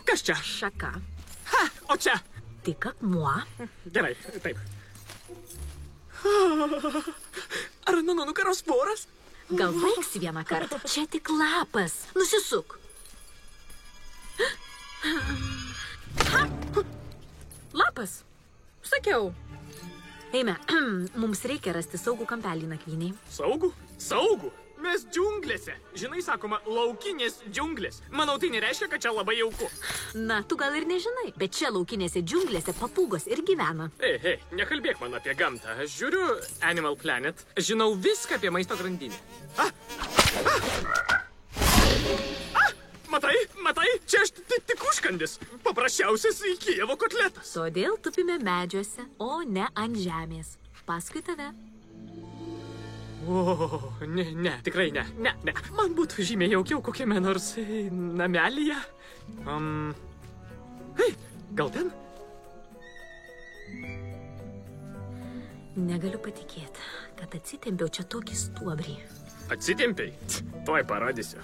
Kas čia? Šaka. Ha, o čia? Tik akmuo. Gerai, taip. Ar mano nugaros voras? Gal baigsi vieną kartą? Čia tik lapas. Nusisuk. Lapas. Sakiau. Eime, mums reikia rasti saugų kampelį nakvyniai. Saugų? Saugų? Mes džiunglėse. Žinai, sakoma, laukinės džiunglės. Manau, tai nereiškia, kad čia labai jauku. Na, tu gal ir nežinai, bet čia laukinėse džiunglėse papūgos ir gyvena. Ei, nekalbėk man apie gamtą. Aš žiūriu Animal Planet. Žinau viską apie maisto grandinę. Matai, čia aš tik užkandis. Paprasčiausias Kijevo kotletas. Todėl tupime medžiuose, o ne ant žemės. Paskui tave. O, ne, tikrai ne. Man būtų žymiai jaukiau kokiame nors namelyje. Hei, gal ten? Negaliu patikėti, kad atsitempiau čia tokį stuobrį. Atsitempiai? Tuoj parodysiu.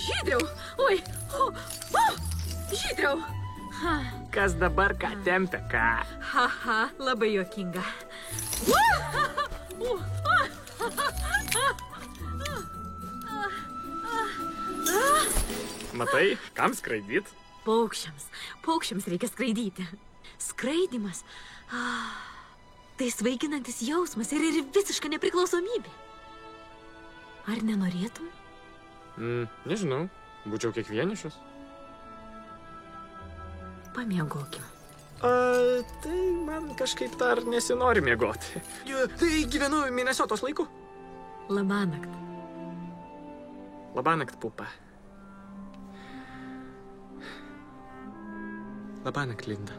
Žydriau! Oi! Žydriau! Kas dabar ką tempia, ką? Haha, labai juokinga. Matai, kam skraidyt? Paukščiams reikia skraidyti. Skraidymas. Tai svaiginantis jausmas ir visiška nepriklausomybė. Ar nenorėtum? Nežinau, būčiau kiek vienišas. Pamiegokim. Tai man kažkaip dar nesinori miegoti. Tai gyvenu Minesotos laiku. Labanakt. Labanakt, pupa. Labanakt, Linda.